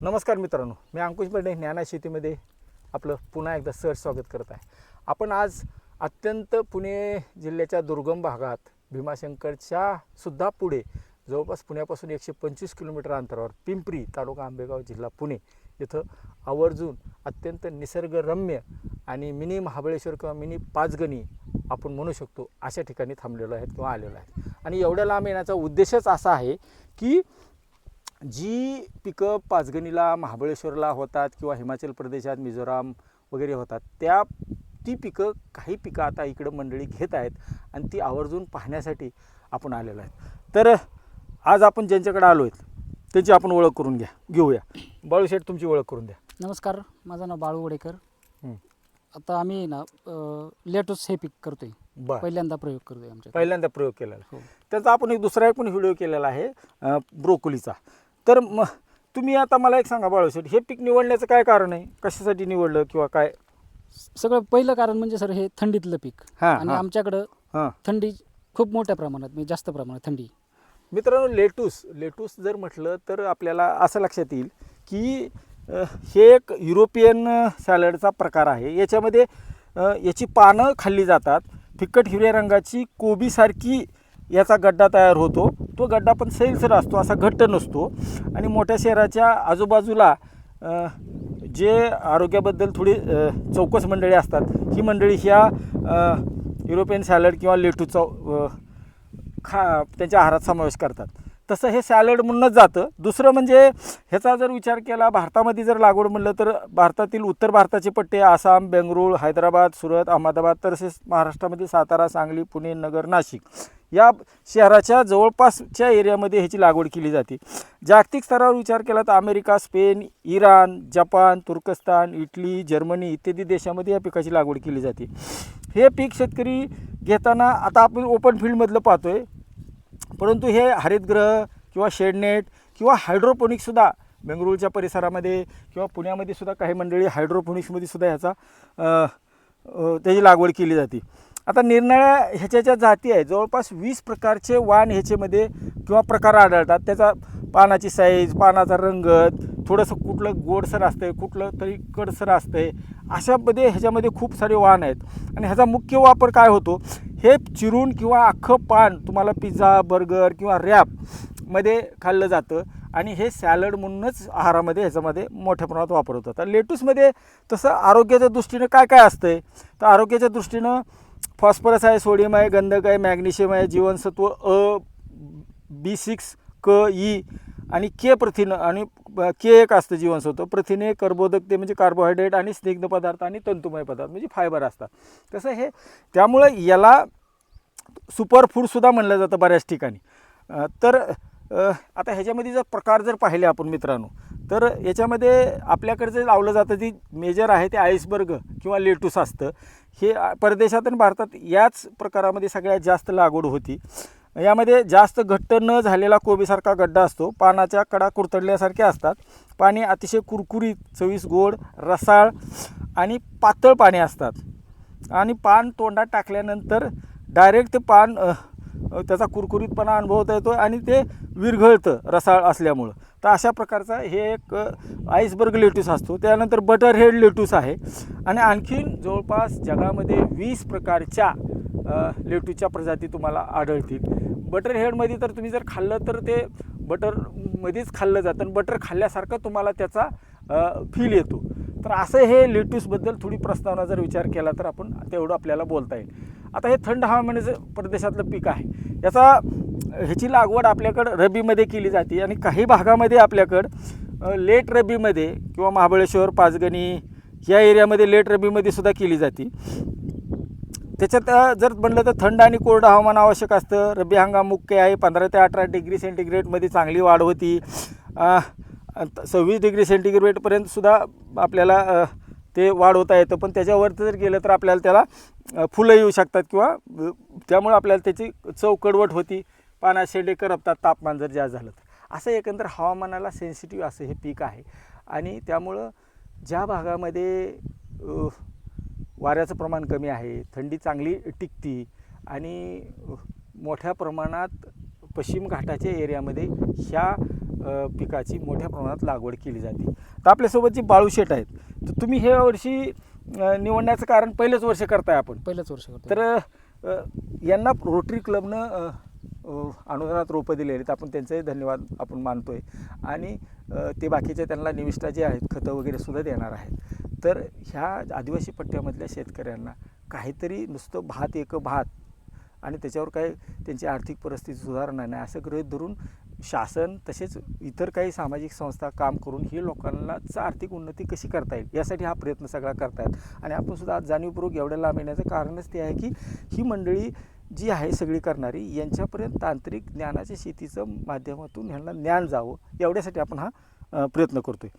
नमस्कार मित्रांनो, मी अंकुश बर्डे ज्ञाना शेतीमध्ये आपलं पुन्हा एकदा स्वागत करत आहे. आपण आज अत्यंत पुणे जिल्ह्याच्या दुर्गम भागात भीमाशंकरच्या सुद्धा पुढे जवळपास पुण्यापासून 125 किलोमीटर अंतरावर पिंपरी तालुका आंबेगाव जिल्हा पुणे इथं आवर्जून अत्यंत निसर्गरम्य आणि मिनी महाबळेश्वर किंवा मिनी पाचगणी आपण म्हणू शकतो अशा ठिकाणी थांबलेलो आहेत किंवा आलेलो आहे. आणि एवढ्या लांब येण्याचा उद्देशच असा आहे की जी पिकं पाचगणीला महाबळेश्वरला होतात किंवा हिमाचल प्रदेशात मिझोराम वगैरे होतात ती पिकं काही पिकं आता इकडं मंडळी घेत आहेत आणि ती आवर्जून पाहण्यासाठी आपण आलेलो आहे. तर आज आपण ज्यांच्याकडे आलो आहेत त्यांची आपण ओळख करून घेऊया. बाळू शेठ, तुमची ओळख करून द्या. नमस्कार, माझं नाव बाळू वडेकर. आता आम्ही ना लेटूस हे पीक करतोय. पहिल्यांदा प्रयोग करतोय आमच्या. पहिल्यांदा प्रयोग केलेला हो. त्याचा आपण दुसरा एक पण व्हिडिओ केलेला आहे ब्रोकोलीचा. तर तुम्ही आता मला एक सांगा बाळू शेठ, हे पीक निवडण्याचं काय कारण आहे? कशासाठी निवडलं किंवा काय? सगळं पहिलं कारण म्हणजे सर हे थंडीतलं पीक आणि आमच्याकडं थंडी खूप मोठ्या प्रमाणात म्हणजे जास्त प्रमाणात थंडी. मित्रांनो, लेटूस जर म्हटलं तर आपल्याला असं लक्षात येईल की हे एक युरोपियन सॅलडचा प्रकार आहे. याच्यामध्ये याची पानं खाल्ली जातात. फिकट हिरव्या रंगाची कोबीसारखी याचा गड्डा तयार होतो. तो गड्डा पण सैलसर असतो, असा घट्ट नसतो. आणि मोठ्या शहराच्या आजूबाजूला जे आरोग्याबद्दल थोडी चौकस मंडळी असतात, ही मंडळी ह्या युरोपियन सॅलड किंवा लेटूचा त्यांच्या आहारात समावेश करतात. तसं हे सॅलड म्हणूनच जातं. दुसरं म्हणजे ह्याचा जर विचार केला, भारतामध्ये जर लागवड म्हणलं तर भारतातील उत्तर भारताचे पट्टे आसाम, बेंगळूर, हैदराबाद, सुरत, अहमदाबाद, तसेच महाराष्ट्रामध्ये सातारा, सांगली, पुणे, नगर, नाशिक या शहराच्या जवळपासच्या एरियामध्ये ह्याची लागवड केली जाते. जागतिक स्तरावर विचार केला तर अमेरिका, स्पेन, इराण, जपान, तुर्कस्तान, इटली, जर्मनी इत्यादी देशामध्ये या पिकाची लागवड केली जाते. हे पीक शेतकरी घेताना आता आपण ओपन फील्डमधलं पाहतोय, परंतु हे हरितगृह किंवा शेडनेट किंवा हायड्रोपोनिक्ससुद्धा बेंगळूरच्या परिसरामध्ये किंवा पुण्यामध्ये सुद्धा काही मंडळी हायड्रोपोनिक्समध्ये सुद्धा ह्याचा त्याची लागवड केली जाते. आता निरनिराळ्या ह्याच्या ज्या जाती आहेत, जवळपास 20 प्रकारचे वाण ह्याच्यामध्ये किंवा प्रकार आढळतात. त्याचा पानाची साईज, पानाचा रंग, थोडंसं कुठलं गोडसर असतं आहे, कुठलं तरी कडसर असतं आहे, अशामध्ये ह्याच्यामध्ये खूप सारे वाण आहेत. आणि ह्याचा मुख्य वापर काय होतो, हे चिरून किंवा अख्खं पान तुम्हाला पिझ्झा, बर्गर किंवा रॅपमध्ये खाल्लं जातं. आणि हे सॅलड म्हणूनच आहारामध्ये ह्याच्यामध्ये मोठ्या प्रमाणात वापर होतो. तर लेटूसमध्ये तसं आरोग्याच्या दृष्टीनं काय काय असतं आहे, तर आरोग्याच्या दृष्टीनं फॉस्फरस आहे, सोडियम आहे, गंधक आहे, मॅग्नेशियम आहे, जीवनसत्व अ, B6, क, ई आणि के प्रथिनं आणि के1 असतं जीवनसत्व. प्रथिने, कर्बोदक ते म्हणजे कार्बोहायड्रेट आणि स्निग्ध पदार्थ आणि तंतुमय पदार्थ म्हणजे फायबर असतात. तसं हे त्यामुळं याला सुपर फूडसुद्धा म्हणलं जातं बऱ्याच ठिकाणी. तर आता ह्याच्यामध्ये जर प्रकार जर पाहिले आपण मित्रांनो, तर याच्यामध्ये आपल्याकडे जे लावलं जातं ती मेजर आहे ते आईसबर्ग किंवा लेटूस असतं. हे परदेशात आणि भारतात याच प्रकारामध्ये सगळ्यात जास्त लागवड होती. यामध्ये जास्त घट्ट न झालेला कोबीसारखा गड्डा असतो. पानाच्या कडा कुरतडल्यासारख्या असतात. पाणी अतिशय कुरकुरीत, चवीस, गोड, रसाळ आणि पातळ पाणी असतात. आणि पान तोंडात टाकल्यानंतर डायरेक्ट ते पान त्याचा कुरकुरीतपणा अनुभवता येतो आणि ते विरघळतं रसाळ असल्यामुळं. तर अशा प्रकारचा हे एक आईसबर्ग लेटूस असतो. त्यानंतर बटर हेड लेटूस आहे. आणि आणखीन जवळपास जगामध्ये 20 प्रकारच्या लेटूसच्या प्रजाती तुम्हाला आढळतील. बटर हेडमध्ये तर तुम्ही जर खाल्लं तर ते बटरमध्येच खाल्लं जातं आणि बटर खाल्ल्यासारखं तुम्हाला त्याचा फील येतो. तर असं हे लेटूसबद्दल थोडी प्रस्तावना जर विचार केला तर आपण तेवढं आपल्याला बोलता येईल. आता हे थंड हवामानाचं प्रदेशातलं पीक आहे. ह्याची लागवड आपल्याकडं रब्बीमध्ये केली जाते आणि काही भागामध्ये आपल्याकडं लेट रब्बीमध्ये किंवा महाबळेश्वर, पाचगणी या एरियामध्ये लेट रब्बीमध्ये सुद्धा केली जाते. त्याच्यात जर म्हणलं तर थंड आणि कोरडं हवामान आवश्यक असतं. रब्बी हंगाम मुख्य आहे. 15 ते 18 डिग्री सेंटीग्रेडमध्ये चांगली वाढ होती. 26 डिग्री सेंटीग्रेडपर्यंत सुद्धा आपल्याला ते वाढवता येतं. पण त्याच्यावरती जर गेलं तर आपल्याला त्याला फुलं येऊ शकतात किंवा त्यामुळे आपल्याला त्याची चव कडवट होती. पानात शेंडे करपतात तापमान जर जास्त झालं तर. असं एकंदर हवामानाला सेन्सिटिव्ह असं हे पीक आहे. आणि त्यामुळं ज्या भागामध्ये वाऱ्याचं प्रमाण कमी आहे, थंडी चांगली टिकती आणि मोठ्या प्रमाणात पश्चिम घाटाच्या एरियामध्ये ह्या पिकाची मोठ्या प्रमाणात लागवड केली जाते. तर आपल्यासोबत जी बाळूशेठ आहेत, तर तुम्ही हे वर्षी निवडण्याचं कारण पहिलंच वर्ष करताय आपण, पहिलंच वर्ष करतो. तर यांना रोटरी क्लबनं अनुदानात रोपं दिलेली आहेत. आपण त्यांचंही धन्यवाद आपण मानतोय आणि ते बाकीचे त्यांना निविष्ठा जे आहेत खतं वगैरे सुद्धा देणार आहेत. तर ह्या आदिवासी पट्ट्यामधल्या शेतकऱ्यांना काहीतरी नुसतं भात आणि त्याच्यावर काही त्यांची आर्थिक परिस्थिती सुधारणार नाही असं गृहीत धरून शासन तसेच इतर काही सामाजिक संस्था काम करून ही लोकांनाच आर्थिक उन्नती कशी करता येईल यासाठी हा प्रयत्न सगळा करतायत. आणि आपण सुद्धा आज जाणीवपूर्वक एवढ्या लांब येण्याचं कारणच ते आहे की ही मंडळी जी आहे सगळी करणारी यांच्यापर्यंत तांत्रिक ज्ञानाच्या शेतीचं माध्यमातून ह्यांना ज्ञान जावं एवढ्यासाठी आपण हा प्रयत्न करतोय.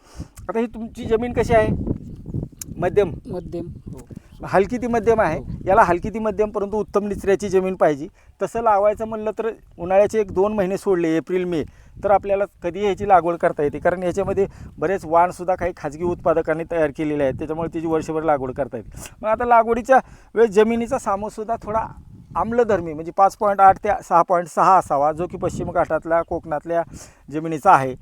आता ही तुमची जमीन कशी आहे? मध्यम हो. हलकी ती मध्यम आहे. हो. याला हलकी ती मध्यम परंतु उत्तम निचऱ्याची जमीन पाहिजे. तसं लावायचं म्हणलं तर उन्हाळ्याचे 1-2 महिने सोडले, एप्रिल मे, तर आपल्याला कधी ह्याची लागवड करता येते. कारण याच्यामध्ये बरेच वाणसुद्धा काही खाजगी उत्पादकांनी तयार केलेले आहेत, त्याच्यामुळे त्याची वर्षभर लागवड करता येते. मग आता लागवडीच्या वेळेस जमिनीचा सामोसुद्धा थोडा आम्लधर्मी म्हणजे 5.8 ते 6.6 असावा, जो की पश्चिम घाटातल्या कोकणातल्या जमिनीचा आहे.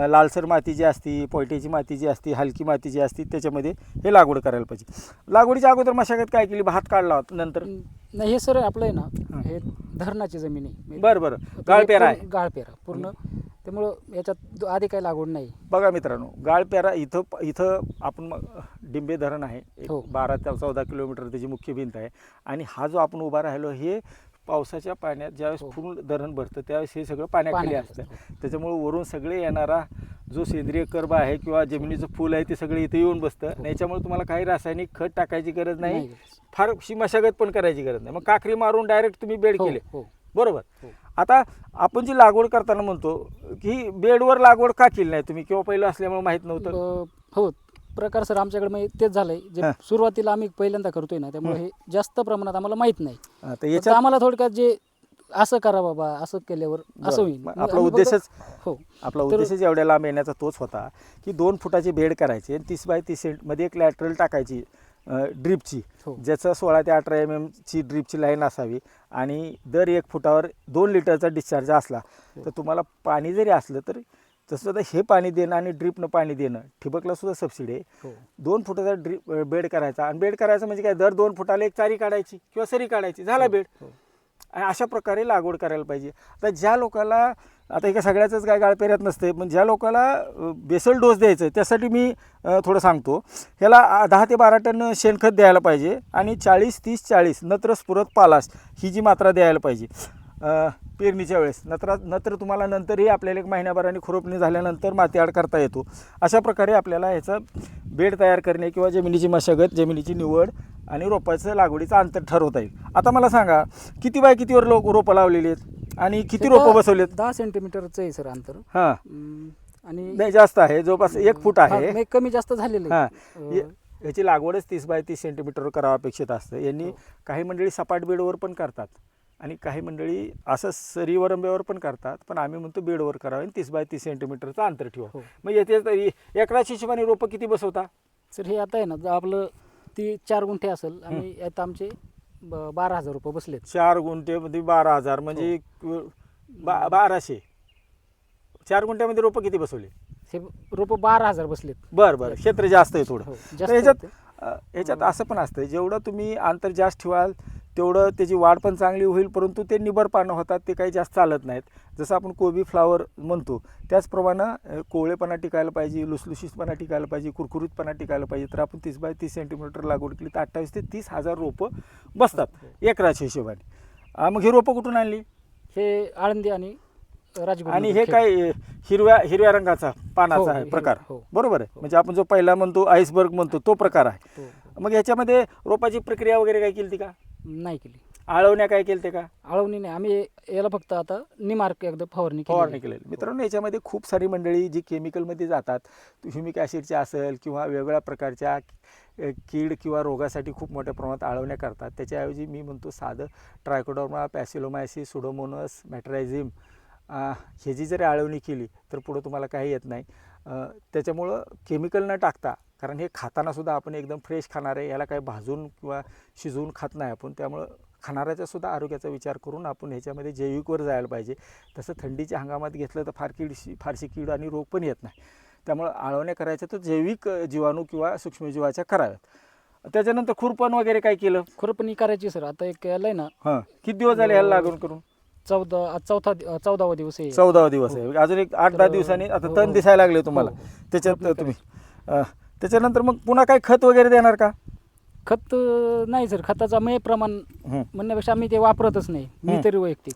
लालसर माती जी असती, पोयटेची माती जी असती, हलकी माती जी असती, त्याच्यामध्ये हे लागवड करायला पाहिजे. लागवडीच्या अगोदर मशागत काय केली? भात काढला होता नंतर? नाही, हे सर आपलं आहे ना, हे धरणाची जमीन आहे. बरं गाळपेरा आहे. गाळपेरा पूर्ण, त्यामुळं याच्यात आधी काही लागवड नाही. बघा मित्रांनो, गाळपेरा इथं आपण डिंबे धरण आहे, हो. 12 ते 14 किलोमीटर त्याची मुख्य भिंत आहे. आणि हा जो आपण उभा राहिलो हे पावसाच्या पाण्यात ज्यावेळेस हो. पूर्ण धरण भरतं त्यावेळेस हे सगळं पाण्याखाली असतं. त्याच्यामुळे वरून सगळे येणारा जो सेंद्रिय कर्ब आहे किंवा जमिनीचं फूल आहे ते सगळे इथे येऊन बसतं. आणि याच्यामुळे तुम्हाला काही रासायनिक खत टाकायची गरज नाही, फारशी मशागत पण करायची गरज नाही. मग काकरी मारून डायरेक्ट तुम्ही बेड केले, बरोबर. आता आपण जी लागवड करताना म्हणतो की बेडवर लागवड का केली नाही तुम्ही, किंवा पहिलं असल्यामुळे माहीत नव्हतं? हो, प्रकार सर आमच्याकडे मग तेच झालंय. जे सुरुवातीला आम्ही पहिल्यांदा करतोय ना, त्यामुळे हे जास्त प्रमाणात आम्हाला माहित नाही. तर याच्यात आम्हाला थोडक्यात जे असं करा बाबा, असं केल्यावर असं होईल. आपला उद्देशच हो, आपला उद्देशच एवढ्या लांब येण्याचा तोच होता की 2 फुटाची बेड करायची आणि 30 बाय 30 मध्ये एक लॅटरल टाकायची ड्रीपची, ज्याचं 16 ते 18 mm ड्रीपची लाईन असावी आणि दर 1 फुटावर 2 लिटरचा डिस्चार्ज असला तर तुम्हाला पाणी जरी असलं तर तसं आता हे पाणी देणं आणि ड्रीपनं पाणी देणं, ठिबकला सुद्धा सबसिडी आहे. 2 फुटाचा बेड करायचा. आणि बेड करायचं म्हणजे काय, दर 2 फुटाला एक चारी काढायची किंवा सरी काढायची, झाला बेड. आणि अशा प्रकारे लागवड करायला पाहिजे. आता ज्या लोकाला, आता एका सगळ्याचंच काय गाळपेऱ्यात नसते, पण ज्या लोकाला बेसल डोस द्यायचं आहे त्यासाठी मी थोडं सांगतो. ह्याला 10 ते 12 टन शेणखत द्यायला पाहिजे आणि 40-30-40 नत्र स्फुरत पालाश ही जी मात्रा द्यायला पाहिजे पेरणीच्या वेळेस. नंतर तुम्हाला नंतरही आपल्याला 1 महिन्याभराने खुरपणी झाल्यानंतर माती आड करता येतो. अशा प्रकारे आपल्याला ह्याचं बेड तयार करणे किंवा जमिनीची मशागत, जमिनीची निवड आणि रोपाचं लागवडीचं अंतर ठरवता येईल. आता मला सांगा, किती बाय कितीवर रोपं लावलेली आहेत आणि किती रोपं बसवलेत? 10 सेंटीमीटरचं आहे सर अंतर. हां, आणि नाही जास्त आहे, जवळपास 1 फूट आहे. कमी जास्त झालेलं आहे. याची लागवडच 30 बाय 30 सेंटीमीटरवर करावं अपेक्षित असतं. यांनी काही मंडळी सपाट बेडवर पण करतात आणि काही मंडळी असं सरीवरंब्यावर पण करतात, पण आम्ही म्हणतो बेडवर करावं आणि 30 बाय 30 सेंटीमीटरचं अंतर ठेवा. मग येथे एकराच्या हिशोबाने रोपं किती बसवता? सर हे आता आहे ना, आपलं ती 4 गुंठे असेल आणि आता आमचे 12,000 रुपये बसलेत. 4 गुंठेमध्ये 12,000 म्हणजे 1200. 4 गुंठ्यामध्ये रोपं किती बसवले? हे रोपं 12,000 बसलेत. बरं, क्षेत्र जास्त आहे थोडं. जास्त ह्याच्यात असं पण असतं, जेवढं तुम्ही अंतर जास्त ठेवाल तेवढं त्याची वाढ पण चांगली होईल, परंतु ते निबर पानं होतात, ते काही जास्त चालत नाहीत. जसं आपण कोबी फ्लावर म्हणतो त्याचप्रमाणे कोवळेपणा टिकायला पाहिजे, लुसलुशीतपणा टिकायला पाहिजे, कुरकुरीतपणा टिकायला पाहिजे. तर आपण 30 बाय 30 सेंटीमीटर लागवड केली तर 28 ते 30,000 रोपं बसतात एकराच्या हिशोबाने. मग ही रोपं कुठून आणली? हे आळंदी आणि राजगुरू. आणि हे काय हिरव्या रंगाचा पानाचा आहे प्रकार, बरोबर आहे. म्हणजे आपण जो पहिला म्हणतो आईसबर्ग म्हणतो तो प्रकार आहे. मग ह्याच्यामध्ये रोपाची प्रक्रिया वगैरे काय केली का? नाही केली. आळवण्या काय केलं ते का? आळवणी नाही, आम्ही याला फक्त आता निमार्क एकदा फवारणी केली. मित्रांनो, याच्यामध्ये खूप सारी मंडळी जी केमिकलमध्ये जातात, ह्युमिक ॲसिडच्या असेल किंवा वेगवेगळ्या प्रकारच्या कीड किंवा रोगासाठी खूप मोठ्या प्रमाणात आळवण्या करतात. त्याच्याऐवजी मी म्हणतो साधं ट्रायकोडर्मा, पॅसिलोमायसिस, सुडोमोनस, मॅट्रायझिम ह्याची जरी आळवणी केली तर पुढं तुम्हाला काही येत नाही. त्याच्यामुळं केमिकल न टाकता, कारण हे खाताना सुद्धा आपण एकदम फ्रेश खाणार आहे, याला काही भाजून किंवा शिजवून खात नाही आपण, त्यामुळं खाणाऱ्याच्या सुद्धा आरोग्याचा विचार करून आपण ह्याच्यामध्ये जैविकवर जायला पाहिजे. तसं थंडीच्या हंगामात घेतलं तर फारशी कीड आणि रोग पण येत नाही. त्यामुळं आळवण्या करायच्या तर जैविक जीवाणू किंवा सूक्ष्मजीवाच्या कराव्यात. त्याच्यानंतर खुरपण वगैरे काय केलं? खुरपणी करायची सर. आता एक यायला ना हां, किती दिवस झाले ह्याला लागून करून? 14वा दिवस आहे. 14वा दिवस आहे. अजून एक 8-10 दिवसांनी आता तण दिसायला लागले तुम्हाला. त्याच्यात तुम्ही त्याच्यानंतर मग पुन्हा काय खत वगैरे देणार का? खत नाही सर. खताचा प्रमाण म्हणण्यापेक्षा आम्ही ते वापरतच नाही, मी तरी वैयक्तिक.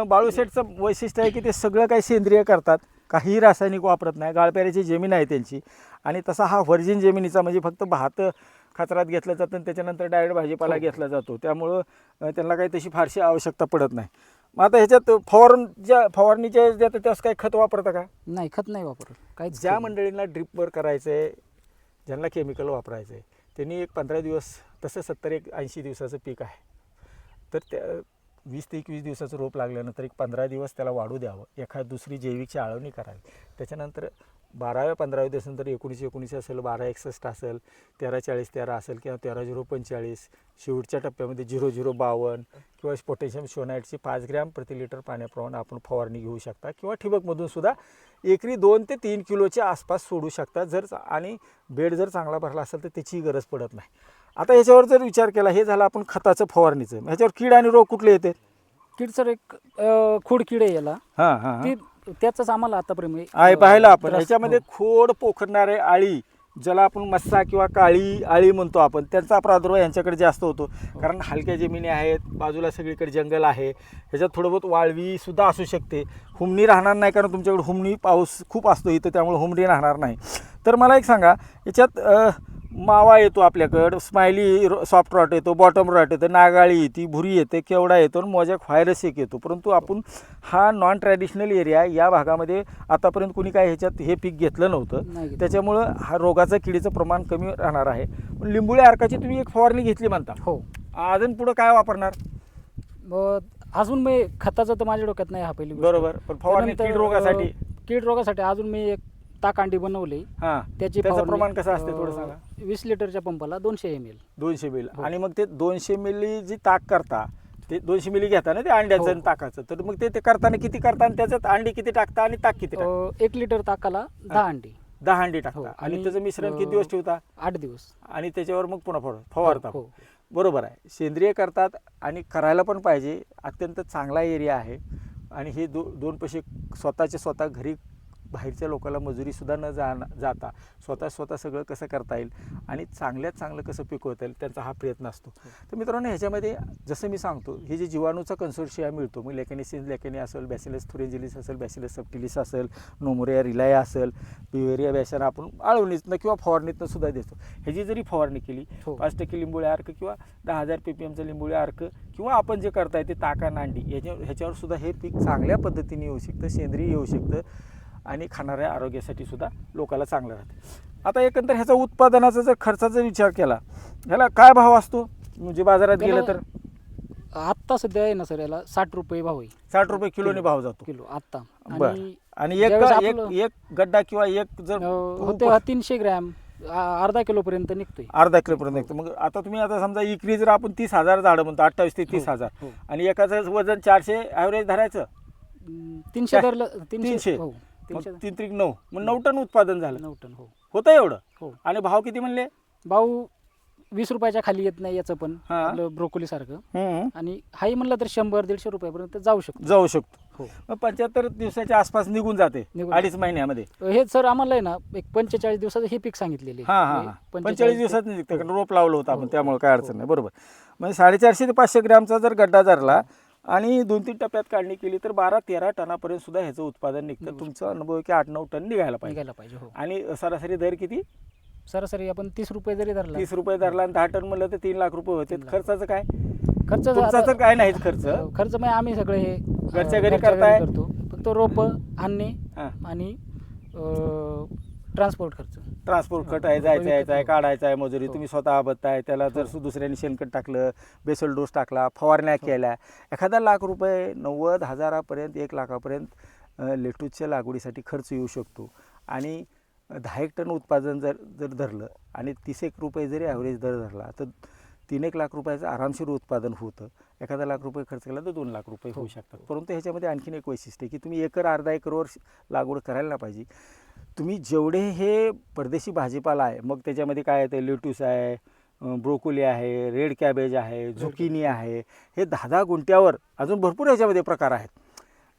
बाळूशेठचं वैशिष्ट्य आहे की ते सगळं काही सेंद्रिय करतात, काहीही रासायनिक वापरत नाही. गाळपेऱ्याची जमीन आहे त्यांची आणि तसा हा व्हर्जिन जमिनीचा म्हणजे फक्त भात खचरात घेतलं जातं आणि त्याच्यानंतर डायरेक्ट भाजीपाला घेतला जातो. त्यामुळं त्यांना काही तशी फारशी आवश्यकता पडत नाही. मग आता ह्याच्यात फवारणीच्या देतात त्यास काही खत वापरता का? नाही, खत नाही वापरत. काही ज्या मंडळींना ड्रिपवर करायचं आहे, ज्यांना केमिकल वापरायचं आहे, त्यांनी एक 15 दिवस, तसं 70-80 दिवसाचं पीक आहे, तर त्या 20 ते 21 दिवसाचं रोप लागल्यानंतर एक 15 दिवस त्याला वाढू द्यावं. एखाद दुसरी जैविकची आळवणी करावी. त्याच्यानंतर 12व्या-15व्या दिवसानंतर 19-19 असेल, 1261 असेल, 1340-13 असेल किंवा 13-045, शेवटच्या टप्प्यामध्ये 0052 किंवा पोटॅशियम शोनाईटची 5 ग्रॅम प्रति लिटर पाण्याप्रमाणे आपण फवारणी घेऊ शकता किंवा ठिबकमधून सुद्धा एकरी 2 ते 3 किलोच्या आसपास सोडू शकता. आणि बेड जर चांगला भरला असेल तर त्याची गरज पडत नाही. आता ह्याच्यावर जर विचार केला, हे झालं आपण खताचं फवारणीचं. ह्याच्यावर कीड आणि रोग कुठले येते? कीड सर एक खोड कीड आहे याला. हां हां ती त्याचाच आम्हाला आतापर्यंत आहे पाहिलं आपण. ह्याच्यामध्ये खोड पोखरणारे आळी, ज्याला आपण मस्सा किंवा काळी आळी म्हणतो आपण, त्यांचा प्रादुर्भाव यांच्याकडे जास्त होतो. कारण हलक्या जमिनी आहेत, बाजूला सगळीकडे जंगल आहे, ह्याच्यात थोडं बहुत वाळवी सुद्धा असू शकते. हुमणी राहणार नाही, कारण तुमच्याकडे हुमणी पाऊस खूप असतो इथं, त्यामुळे हुमणी राहणार नाही. तर मला एक सांगा, याच्यात मावा येतो आपल्याकडं, स्माइली सॉफ्ट रॉट येतो, बॉटम रॉट येतं, नागाळी येते, भुरी येते, केवडा येतो आणि मोजॅक व्हायरस एक येतो. परंतु आपण हा नॉन ट्रॅडिशनल एरिया, या भागामध्ये आतापर्यंत कुणी काय ह्याच्यात हे पीक घेतलं नव्हतं. त्याच्यामुळं हा रोगाचं किडीचं प्रमाण कमी राहणार आहे. पण लिंबोळी अर्काची तुम्ही एक फवारणी घेतली म्हणता. हो. अजून पुढं काय वापरणार? अजून मी खताचं तर माझ्या डोक्यात नाही हा पहिली गोष्ट. बरोबर. पण फवारणी कीड रोगासाठी अजून मी एक ताकांडी बनवली. त्याचं प्रमाण कसं असते थोडं सांगा. 20 लिटरच्या पंपाला 200 ml. 200 ml. आणि मग ते 200 मिली जी ताक करता, ते 200 मिली घेता ना ते अंड्याचं आणि ताकाचं, तर मग ते करताना किती करता आणि त्याच्यात अंडी किती टाकता आणि ताक किती टाकता? 1 लिटर ताकाला 10 अंडी. 10 अंडी टाकता. आणि त्याचं मिश्रण किती दिवस ठेवता? 8 दिवस. आणि त्याच्यावर मग पुन्हा फवारता. बरोबर आहे. सेंद्रिय करतात आणि करायला पण पाहिजे. अत्यंत चांगला एरिया आहे आणि हे दोन पैसे स्वतः घरी बाहेरच्या लोकांना मजुरीसुद्धा न जाता स्वतः सगळं कसं करता येईल आणि चांगल्यात चांगलं कसं पिकवता येईल, त्यांचा हा प्रयत्न असतो. तर मित्रांनो, ह्याच्यामध्ये जसं मी सांगतो, हे जे जीवाणूचा कन्सोर्शिया मिळतो, मग लेकॅनी असेल, बॅसिलस थुरिंजिलिस असेल, बॅसिलस सबटिलिस असेल, नोमोरिया रिलाया असेल, ब्युवेरिया बॅशन आपण आळवणीतनं किंवा फवारणीतनं सुद्धा देतो. ह्याची जरी फवारणी केली, 5% लिंबोळी अर्क किंवा 10,000 ppmचं लिंबोळी अर्क किंवा आपण जे करताय ते ताका नांडी, ह्याच्यावर सुद्धा हे पीक चांगल्या पद्धतीने येऊ शकतं, सेंद्रिय येऊ शकतं आणि खाणाऱ्या आरोग्यासाठी सुद्धा लोकांना चांगलं राहतं. आता एकंदर ह्याचा उत्पादनाचा जर खर्चाचा विचार केला, ह्याला काय भाव असतो म्हणजे बाजारात गेलं तर? आत्ता सध्या आहे ना सर, याला 60 रुपये भाव आहे. 60 रुपये किलोने भाव जातो किलो आत्ता. आणि एक गड्डा किंवा एक जर होते 300 ग्रॅम अर्धा किलो पर्यंत निघतोय. अर्धा किलो पर्यंत निघतो. मग आता तुम्ही आता समजा इकरी जर आपण 30,000 झाडं म्हणतो, 28 ते 30,000 आणि एकाचं वजन 400 ॲव्हरेज धरायचं, 300 धरलं, 300 3 त्रिक 9, मग 9 टन उत्पादन झालं. 9 टन होतं एवढं. आणि भाव किती म्हणले? भाव 20 रुपयाच्या खाली येत नाही याचं पण, ब्रोकोली सारखं. आणि हाही म्हणलं तर 100-150 रुपयापर्यंत जाऊ शकतो. मग 75 दिवसाच्या आसपास निघून जाते, 2.5 महिन्यामध्ये. हे सर आम्हाला आहे ना एक 45 दिवसाचं हे पीक सांगितलेले. 45 दिवसात निघतं, कारण रोप लावलं होतं आपण, त्यामुळे काय अडचण नाही. बरोबर. म्हणजे 450 ते 500 ग्रॅमचा जर गड्डा धरला आणि 2-3 टप्प्यात काढणी केली तर 12-13 टनापर्यंत सुद्धा ह्याचं उत्पादन निघतं. तुमचा अनुभव आहे की 8-9 टन निघायला पाहिजे. आणि सरासरी दर किती? सरासरी आपण 30 रुपये जरी धरला, 30 रुपये धरला आणि 10 टन म्हणलं तर 3 लाख रुपये होते. खर्चाचं काय? खर्च काय नाही. खर्च म्हणजे आम्ही सगळे हे घरच्या घरी करतो. फक्त रोप आणणे आणि ट्रान्सपोर्ट खर्च आहे, जायचं यायचं आहे, काढायचं आहे, मजुरी तुम्ही स्वतः आबदताय. त्याला जर दुसऱ्याने शेणखत टाकलं, बेसल डोस टाकला, फवारण्या केल्या, एखादा लाख रुपये 90,000पर्यंत 1 लाखापर्यंत लेटूसच्या लागवडीसाठी खर्च येऊ शकतो. आणि 10 टन उत्पादन जर धरलं आणि 30 रुपये जरी ॲव्हरेज दर धरला तर 3-1 लाख रुपयाचं आरामशीर उत्पादन होतं. 1 लाख रुपये खर्च केला तर 2 लाख रुपये होऊ हो. शकतात. परंतु ह्याच्यामध्ये आणखीन एक वैशिष्ट्य आहे की तुम्ही एकर अर्धा एकरवर लागवड करायला नाही पाहिजे. तुम्ही जेवढे हे परदेशी भाजीपाला आहे, मग त्याच्यामध्ये काय येतं, लेटूस आहे, ब्रोकोली आहे, रेड कॅबेज आहे, झुकिनी आहे, हे 10-10 गुंठ्यावर अजून भरपूर ह्याच्यामध्ये प्रकार आहेत.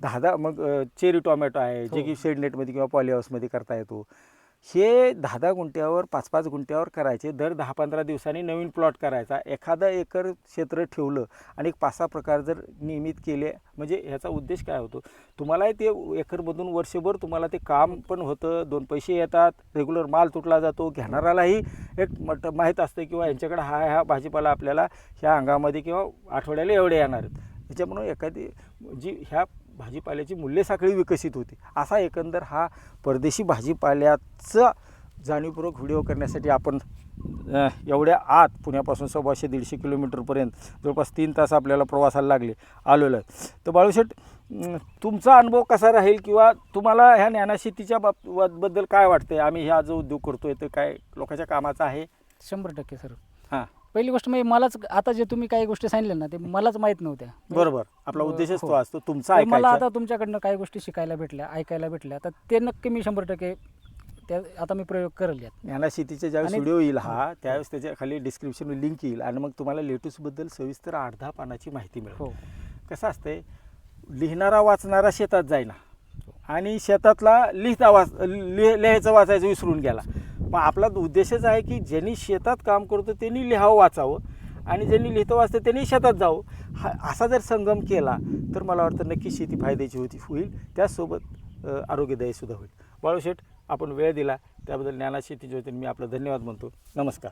10-10 मग चेरी टोमॅटो आहे, जे की शेडनेटमध्ये किंवा पॉलीहाऊसमध्ये करता येतो. हे 10-10 गुंठ्यावर 5-5 गुंठ्यावर करायचे. दर 10-15 दिवसांनी नवीन प्लॉट करायचा. एखादा एकर क्षेत्र ठेवलं आणि 5-6 प्रकार जर नियमित केले, म्हणजे ह्याचा उद्देश काय होतो, तुम्हालाही ते एकरमधून वर्षभर तुम्हाला ते काम पण होतं, 2 पैसे येतात, रेग्युलर माल तुटला जातो, घेणारालाही एक माहीत असतं किंवा यांच्याकडे हा भाजीपाला आपल्याला ह्या अंगामध्ये किंवा आठवड्याला एवढे येणार आहेत. त्याच्यामुळं एखादी जी ह्या भाजीपाल्याची मूल्यसाखळी विकसित होते. असा एकंदर हा परदेशी भाजीपाल्याचा जाणीवपूर्वक व्हिडिओ करण्यासाठी आपण एवढ्या आत पुण्यापासून 150-150 किलोमीटरपर्यंत जवळपास 3 तास आपल्याला प्रवासाला आलेलो आहे. तर बाळूशेठ, तुमचा अनुभव कसा राहील किंवा तुम्हाला ह्या ज्ञानशेतीच्या बद्दल काय वाटतंय? आम्ही हा जो उद्योग करतोय तर काय लोकांच्या कामाचा आहे? 100% सर. हां, पहिली गोष्ट म्हणजे मलाच आता जे तुम्ही काही गोष्टी सांगितल्या ना ते मलाच माहीत नव्हत्या. बरोबर. आपला उद्देशच तो असतो तुमचा तर मला ऐकायचा. आता तुमच्याकडनं काही गोष्टी शिकायला भेटल्या, ऐकायला भेटल्या, तर ते नक्की मी 100% त्या आता मी प्रयोग करेल यात. ज्ञानशेतीचा ज्यावेळेस आणि- व्हिडिओ येईल हा, त्यावेळेस त्याच्या खाली डिस्क्रिप्शन लिंक येईल आणि मग तुम्हाला लेटूसबद्दल सविस्तर 8-10 पानाची माहिती मिळेल. हो, कसं असतंय, लिहिणारा वाचणारा शेतात जाईना आणि शेतातला लिहायचं वाचायचं विसरून गेला. मग आपला उद्देशच आहे की ज्यांनी शेतात काम करतो त्यांनी लिहावं वाचावं आणि ज्यांनी लिहितं वाचतं त्यांनी शेतात जावं. असा जर संगम केला तर मला वाटतं नक्की शेती फायद्याची होईल. त्याचसोबत आरोग्यदायीसुद्धा होईल. बाळूशेठ, आपण वेळ दिला त्याबद्दल ज्ञानशेती ज्योतीने मी आपलं धन्यवाद म्हणतो. नमस्कार.